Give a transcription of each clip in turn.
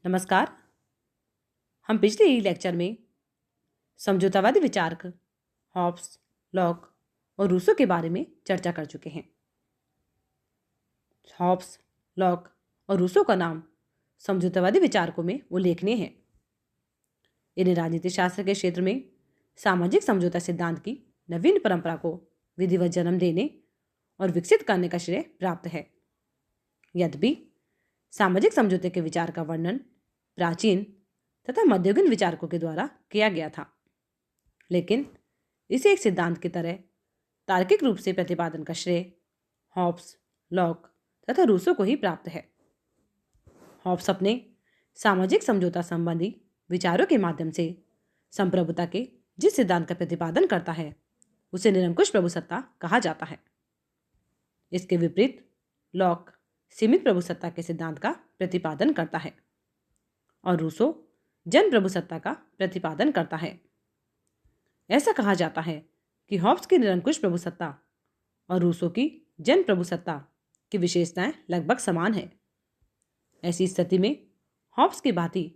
नमस्कार। हम पिछले लेक्चर में समझौतावादी विचारक हॉब्स, लॉक और रूसो के बारे में चर्चा कर चुके हैं। हॉब्स, लॉक और रूसो का नाम समझौतावादी विचारकों में उल्लेखनीय है। इन्हें राजनीति शास्त्र के क्षेत्र में सामाजिक समझौता सिद्धांत की नवीन परंपरा को विधिवत जन्म देने और विकसित करने का श्रेय प्राप्त है। यद्यपि सामाजिक समझौते के विचार का वर्णन प्राचीन तथा मध्ययुगीन विचारकों के द्वारा किया गया था, लेकिन इसे एक सिद्धांत की तरह तार्किक रूप से प्रतिपादन का श्रेय हॉब्स, लॉक तथा रूसो को ही प्राप्त है। हॉब्स अपने सामाजिक समझौता संबंधी विचारों के माध्यम से संप्रभुता के जिस सिद्धांत का प्रतिपादन करता है उसे निरंकुश प्रभुसत्ता कहा जाता है। इसके विपरीत लॉक सीमित प्रभुसत्ता के सिद्धांत का प्रतिपादन करता है और रूसो जन प्रभुसत्ता का प्रतिपादन करता है। ऐसा कहा जाता है कि हॉब्स की निरंकुश प्रभुसत्ता और रूसो की जन प्रभुसत्ता की विशेषताएं लगभग समान है। ऐसी स्थिति में हॉब्स की भांति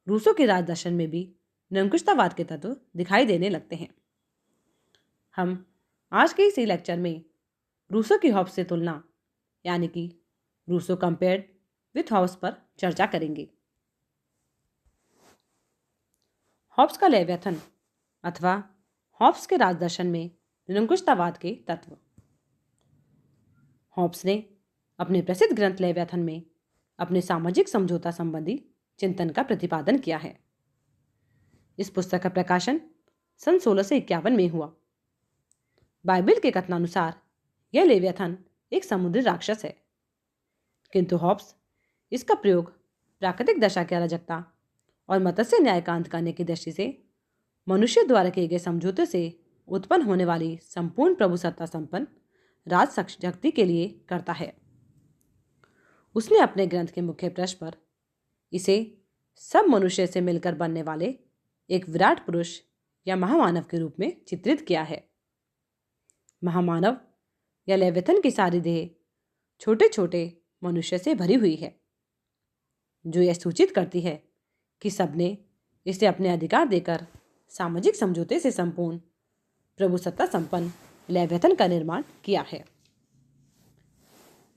रूसो के राज दर्शन में भी निरंकुशतावाद के तत्व दिखाई देने लगते हैं। हम आज के इस लेक्चर में रूसो की हॉब्स से तुलना यानी कि रूसो कंपेयर्ड विथ हॉब्स पर चर्चा करेंगे। हॉब्स का लेवियथन अथवा हॉब्स के राज दर्शन में निरंकुशतावाद के तत्व। हॉब्स ने अपने प्रसिद्ध ग्रंथ लेवियथन में अपने सामाजिक समझौता संबंधी चिंतन का प्रतिपादन किया है। इस पुस्तक का प्रकाशन सन 1651 में हुआ। बाइबल के कथनानुसार यह लेवियथन एक समुद्री राक्षस है, किंतु हॉब्स इसका प्रयोग प्राकृतिक दशा की अराजकता और मत्स्य न्याय का अंत करने की दृष्टि से मनुष्य द्वारा किए गए समझौते से उत्पन्न होने वाली संपूर्ण प्रभुसत्ता संपन्न राज शक्ति के लिए करता है। उसने अपने ग्रंथ के मुख्य पृष्ठ पर इसे सब मनुष्य से मिलकर बनने वाले एक विराट पुरुष या महामानव के रूप में चित्रित किया है। महामानव या लेवियथन की सारी देह छोटे छोटे मनुष्य से भरी हुई है, जो यह सूचित करती है कि सबने इसे अपने अधिकार देकर सामाजिक समझौते से संपूर्ण प्रभुसत्ता संपन्न लेवियथन का निर्माण किया है।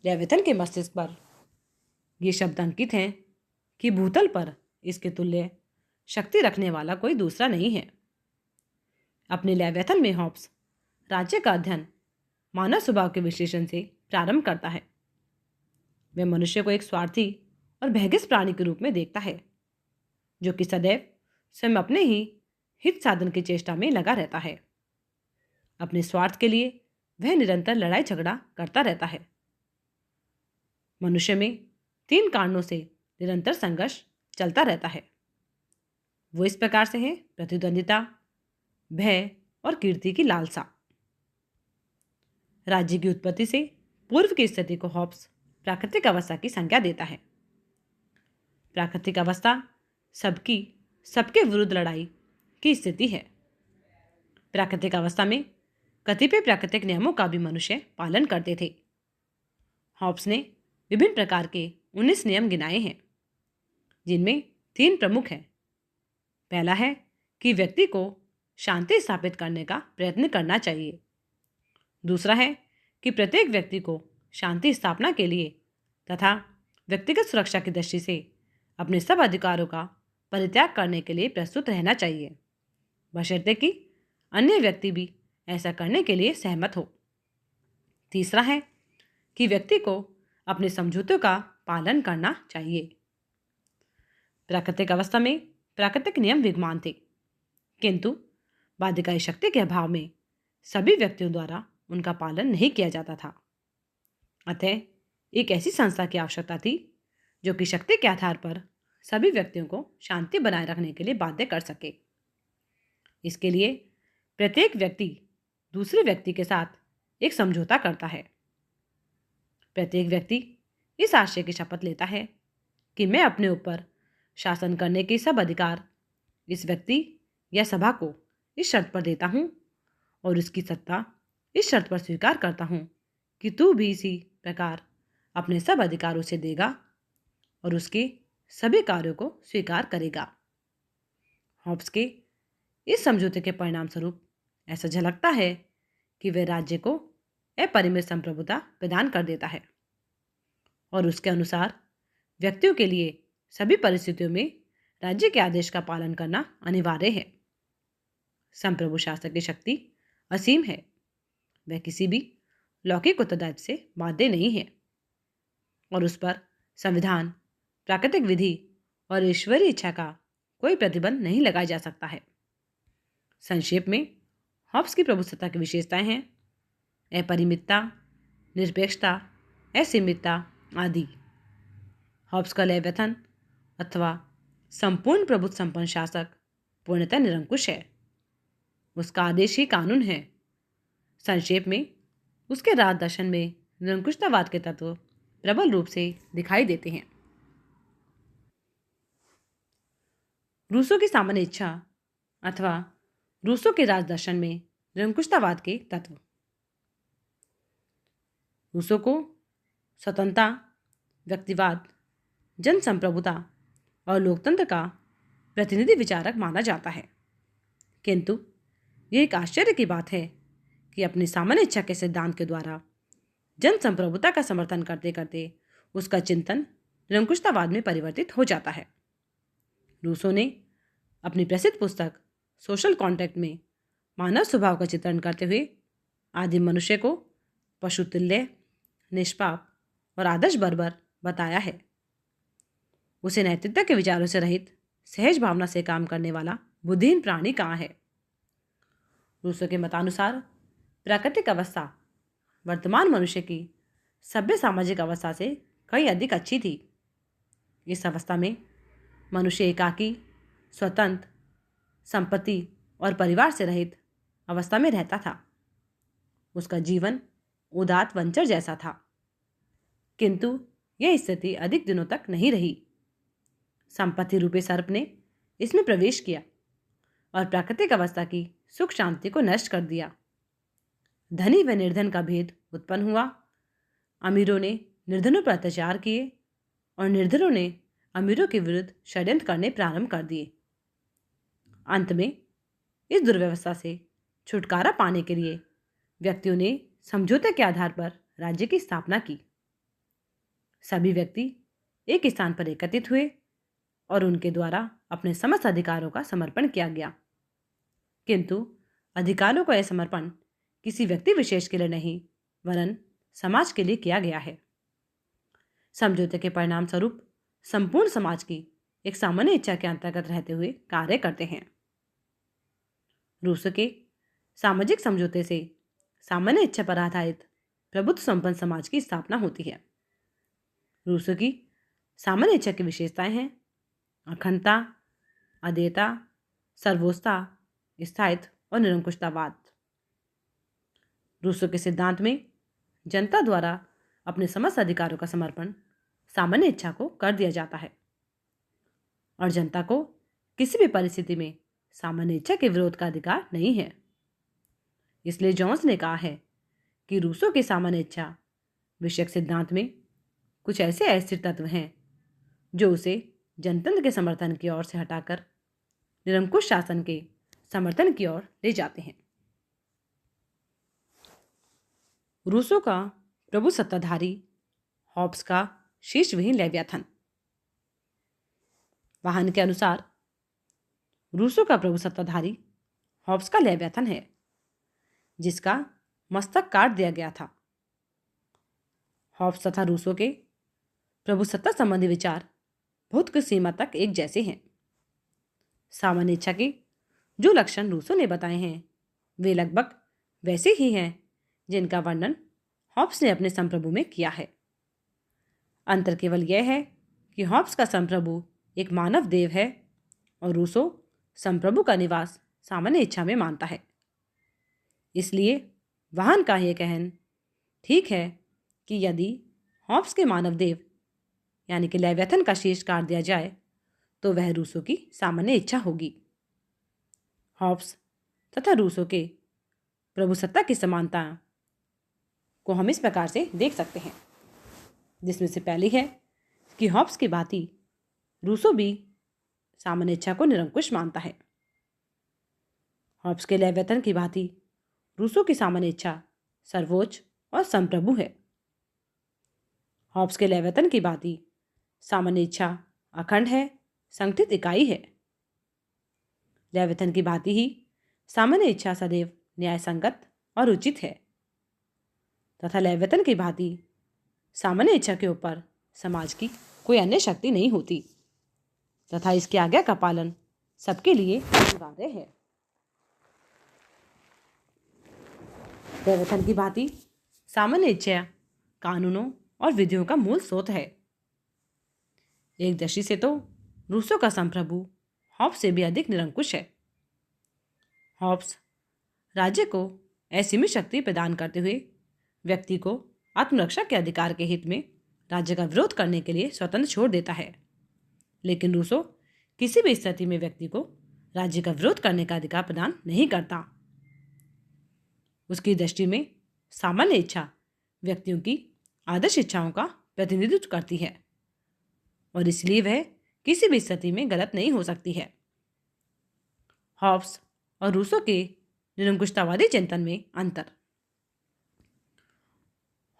लेवियथन के मस्तिष्क पर ये शब्द अंकित हैं कि भूतल पर इसके तुल्य शक्ति रखने वाला कोई दूसरा नहीं है। अपने लेवियथन में हॉब्स राज्य का अध्ययन मानव स्वभाव के विश्लेषण से प्रारंभ करता है। वह मनुष्य को एक स्वार्थी और भैगिस प्राणी के रूप में देखता है, जो कि सदैव स्वयं अपने ही हित साधन की चेष्टा में लगा रहता है। अपने स्वार्थ के लिए वह निरंतर लड़ाई झगड़ा करता रहता है। मनुष्य में 3 कारणों से निरंतर संघर्ष चलता रहता है। वो इस प्रकार से है: प्रतिद्वंदिता, भय और कीर्ति की लालसा। राज्य की उत्पत्ति से पूर्व की स्थिति को हॉब्स प्राकृतिक अवस्था की संज्ञा देता है। प्राकृतिक अवस्था सबके विरुद्ध लड़ाई की स्थिति है। प्राकृतिक अवस्था में कतिपय प्राकृतिक नियमों का भी मनुष्य पालन करते थे। हॉब्स ने विभिन्न प्रकार के 19 नियम गिनाए हैं, जिनमें 3 प्रमुख हैं। पहला है कि व्यक्ति को शांति स्थापित करने का प्रयत्न करना चाहिए। दूसरा है कि प्रत्येक व्यक्ति को शांति स्थापना के लिए तथा व्यक्तिगत सुरक्षा की दृष्टि से अपने सब अधिकारों का परित्याग करने के लिए प्रस्तुत रहना चाहिए, बशर्ते कि अन्य व्यक्ति भी ऐसा करने के लिए सहमत हो। तीसरा है कि व्यक्ति को अपने समझौतों का पालन करना चाहिए। प्राकृतिक अवस्था में प्राकृतिक नियम विद्यमान थे, किंतु बाध्यकारी शक्ति के अभाव में सभी व्यक्तियों द्वारा उनका पालन नहीं किया जाता था। अतः एक ऐसी संस्था की आवश्यकता थी जो कि शक्ति के आधार पर सभी व्यक्तियों को शांति बनाए रखने के लिए बाध्य कर सके। इसके लिए प्रत्येक व्यक्ति दूसरे व्यक्ति के साथ एक समझौता करता है। प्रत्येक व्यक्ति इस आशय की शपथ लेता है कि मैं अपने ऊपर शासन करने के सब अधिकार इस व्यक्ति या सभा को इस शर्त पर देता हूँ और उसकी सत्ता इस शर्त पर स्वीकार करता हूँ कि तू भी इसी प्रकार अपने सब अधिकारों से देगा और उसके सभी कार्यों को स्वीकार करेगा। हॉब्स के इस समझौते के परिणाम स्वरूप ऐसा झलकता है कि वह राज्य को अपरिमित संप्रभुता प्रदान कर देता है और उसके अनुसार व्यक्तियों के लिए सभी परिस्थितियों में राज्य के आदेश का पालन करना अनिवार्य है। संप्रभु शासक की शक्ति असीम है। वह किसी भी लौकिक उत्तरदायित्व से बाध्य नहीं है और उस पर संविधान, प्राकृतिक विधि और ईश्वरीय इच्छा का कोई प्रतिबंध नहीं लगाया जा सकता है। संक्षेप में हॉब्स की प्रभुसत्ता की विशेषताएं हैं अपरिमितता, निरपेक्षता, असीमितता आदि। हॉब्स का लेवियथन अथवा संपूर्ण प्रभुत्व संपन्न शासक पूर्णतः निरंकुश है। उसका आदेश ही कानून है। संक्षेप में उसके राज दर्शन में निरंकुशतावाद के तत्व प्रबल रूप से दिखाई देते हैं। रूसों की सामान्य इच्छा अथवा रूसों के राज दर्शन में निरंकुशतावाद के तत्व। रूसों को स्वतंत्रता, व्यक्तिवाद, जनसंप्रभुता और लोकतंत्र का प्रतिनिधि विचारक माना जाता है, किंतु यह एक आश्चर्य की बात है कि अपनी सामान्य इच्छा के सिद्धांत के द्वारा जनसंप्रभुता का समर्थन करते करते उसका चिंतन निरंकुशतावाद में परिवर्तित हो जाता है। रूसों ने अपनी प्रसिद्ध पुस्तक सोशल कॉन्ट्रैक्ट में मानव स्वभाव का चित्रण करते हुए आदिम मनुष्य को पशुतुल्य, निष्पाप और आदर्श बर्बर बताया है। उसे नैतिकता के विचारों से रहित सहज भावना से काम करने वाला बुद्धिहीन प्राणी कहाँ है। रूसों के मतानुसार प्राकृतिक अवस्था वर्तमान मनुष्य की सभ्य सामाजिक अवस्था से कई अधिक अच्छी थी। इस अवस्था में मनुष्य एकाकी, स्वतंत्र, संपत्ति और परिवार से रहित अवस्था में रहता था। उसका जीवन उदात्त वंचर जैसा था, किंतु यह स्थिति अधिक दिनों तक नहीं रही। संपत्ति रूपी सर्प ने इसमें प्रवेश किया और प्राकृतिक अवस्था की सुख शांति को नष्ट कर दिया। धनी व निर्धन का भेद उत्पन्न हुआ। अमीरों ने निर्धनों पर अत्याचार किए और निर्धनों ने अमीरों के विरुद्ध षड्यंत्र करने प्रारंभ कर दिए। अंत में इस दुर्व्यवस्था से छुटकारा पाने के लिए व्यक्तियों ने समझौते के आधार पर राज्य की स्थापना की। सभी व्यक्ति एक स्थान पर एकत्रित हुए और उनके द्वारा अपने समस्त अधिकारों का समर्पण किया गया, किंतु अधिकारों का यह समर्पण किसी व्यक्ति विशेष के लिए नहीं वरन समाज के लिए किया गया है। समझौते के परिणाम स्वरूप संपूर्ण समाज की एक सामान्य इच्छा के अंतर्गत रहते हुए कार्य करते हैं। रूसों के सामाजिक समझौते से सामान्य इच्छा पर आधारित प्रभुत्व संपन्न समाज की स्थापना होती है। रूसों की सामान्य इच्छा की विशेषताएं हैं अखंडता, अदेयता, सर्वोच्चता, स्थायित्व और निरंकुशतावाद। रूसों के सिद्धांत में जनता द्वारा अपने समस्त अधिकारों का समर्पण सामान्य इच्छा को कर दिया जाता है और जनता को किसी भी परिस्थिति में सामान्य इच्छा के विरोध का अधिकार नहीं है। इसलिए जॉन्स ने कहा है कि रूसों की सामान्य इच्छा विषयक सिद्धांत में कुछ ऐसे अस्थिर तत्व हैं जो उसे जनतंत्र के समर्थन की ओर से हटाकर निरंकुश शासन के समर्थन की ओर ले जाते हैं। रूसों का प्रभु सत्ताधारी हॉब्स का शीर्ष विहीन लेवियाथन। वाहन के अनुसार रूसों का प्रभु सत्ताधारी हॉब्स का लेवियाथन है जिसका मस्तक काट दिया गया था। हॉब्स तथा रूसों के प्रभुसत्ता संबंधी विचार बहुत कुछ सीमा तक एक जैसे हैं। सामान्य इच्छा के जो लक्षण रूसों ने बताए हैं वे लगभग वैसे ही हैं जिनका वर्णन हॉब्स ने अपने संप्रभु में किया है। अंतर केवल यह है कि हॉब्स का संप्रभु एक मानव देव है और रूसो संप्रभु का निवास सामान्य इच्छा में मानता है। इसलिए वाहन का यह कहन ठीक है कि यदि हॉब्स के मानव देव यानी कि लेवियाथन का शीर्ष काट दिया जाए तो वह रूसों की सामान्य इच्छा होगी। हॉब्स तथा रूसों के प्रभुसत्ता की समानता को हम इस प्रकार से देख सकते हैं, जिसमें से पहली है कि हॉब्स की भांति रूसो भी सामान्य इच्छा को निरंकुश मानता है। हॉब्स के लेवियथन की भांति रूसो की सामान्य इच्छा सर्वोच्च और संप्रभु है। हॉब्स के लेवियथन की भांति सामान्य इच्छा अखंड है, संगठित इकाई है। लेवियथन की भांति ही सामान्य इच्छा सदैव न्याय संगत और उचित है तथा लेवियथन की भांति सामान्य इच्छा के ऊपर समाज की कोई अन्य शक्ति नहीं होती तथा इसकी आज्ञा का पालन सबके लिए अनिवार्य है। लेवियथन की भांति सामान्य इच्छा कानूनों और विधियों का मूल स्रोत है। एक दृष्टि से तो रूसो का संप्रभु हॉब्स से भी अधिक निरंकुश है। हॉब्स राज्य को असीमित शक्ति प्रदान करते हुए व्यक्ति को आत्मरक्षा के अधिकार के हित में राज्य का विरोध करने के लिए स्वतंत्र छोड़ देता है, लेकिन रूसो किसी भी स्थिति में व्यक्ति को राज्य का विरोध करने का अधिकार प्रदान नहीं करता। उसकी दृष्टि में सामान्य इच्छा व्यक्तियों की आदर्श इच्छाओं का प्रतिनिधित्व करती है और इसलिए वह किसी भी स्थिति में गलत नहीं हो सकती है। हॉब्स और रूसो के निरंकुशतावादी चिंतन में अंतर।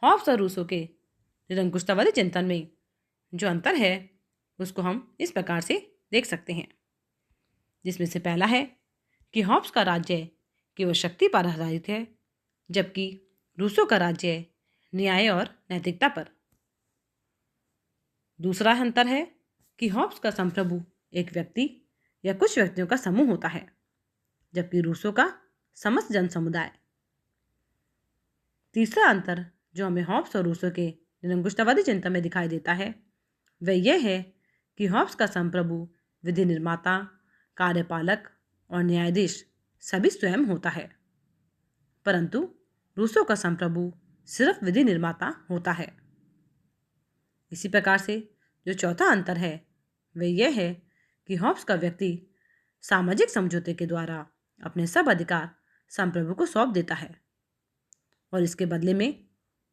हॉब्स और रूसो के निरंकुशतावादी चिंतन में जो अंतर है उसको हम इस प्रकार से देख सकते हैं, जिसमें से पहला है कि हॉब्स का राज्य केवल शक्ति पर आधारित है, जबकि रूसो का राज्य न्याय और नैतिकता पर। दूसरा अंतर है कि हॉब्स का संप्रभु एक व्यक्ति या कुछ व्यक्तियों का समूह होता है, जबकि रूसो का समस्त जन समुदाय। तीसरा अंतर जो हमें हॉब्स और रूसो के निरंकुशतावादी चिंतन में दिखाई देता है वह यह है कि हॉब्स का संप्रभु विधि निर्माता, कार्यपालक और न्यायाधीश सभी स्वयं होता है, परंतु रूसो का संप्रभु सिर्फ विधि निर्माता होता है। इसी प्रकार से जो चौथा अंतर है वह यह है कि हॉब्स का व्यक्ति सामाजिक समझौते के द्वारा अपने सब अधिकार संप्रभु को सौंप देता है और इसके बदले में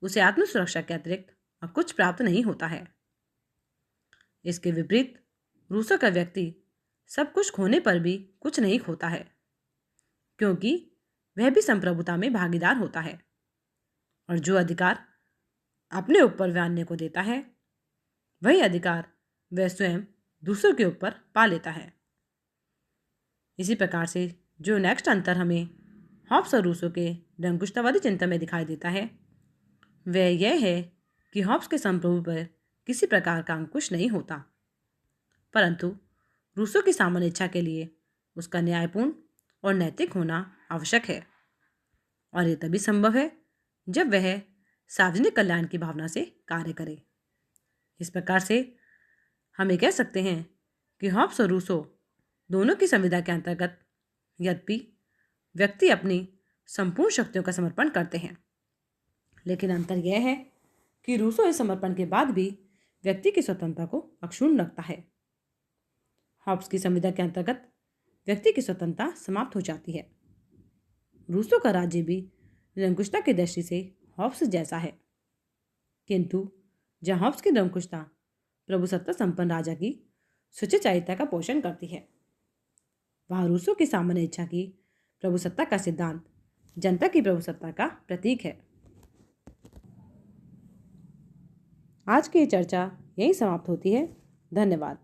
उसे आत्मसुरक्षा के अतिरिक्त और कुछ प्राप्त नहीं होता है। इसके विपरीत रूसो का व्यक्ति सब कुछ खोने पर भी कुछ नहीं खोता है, क्योंकि वह भी संप्रभुता में भागीदार होता है और जो अधिकार अपने ऊपर वह अन्य को देता है वही अधिकार वह स्वयं दूसरों के ऊपर पा लेता है। इसी प्रकार से जो नेक्स्ट अंतर हमें हॉब्स और रूसो के निरंकुशतावादी चिंतन में दिखाई देता है वह यह है कि हॉब्स के संप्रभु पर किसी प्रकार का अंकुश नहीं होता, परंतु रूसो की सामान्य इच्छा के लिए उसका न्यायपूर्ण और नैतिक होना आवश्यक है और यह तभी संभव है जब वह सार्वजनिक कल्याण की भावना से कार्य करे। इस प्रकार से हम ये कह सकते हैं कि हॉब्स और रूसो दोनों की संविदा के अंतर्गत यद्यपि व्यक्ति अपनी संपूर्ण शक्तियों का समर्पण करते हैं, लेकिन अंतर यह है कि रूसो इस समर्पण के बाद भी व्यक्ति की स्वतंत्रता को अक्षुण्ण रखता है। हॉब्स की संविदा के अंतर्गत व्यक्ति की स्वतंत्रता समाप्त हो जाती है। रूसो का राज्य भी निरंकुशता की दृष्टि से हॉब्स जैसा है, किंतु जहाँ हॉब्स की निरंकुशता प्रभुसत्ता संपन्न राजा की सुचिचारिता का पोषण करती है, वहाँ रूसो की सामान्य इच्छा की प्रभुसत्ता का सिद्धांत जनता की प्रभुसत्ता का प्रतीक है। आज की चर्चा यहीं समाप्त होती है। धन्यवाद।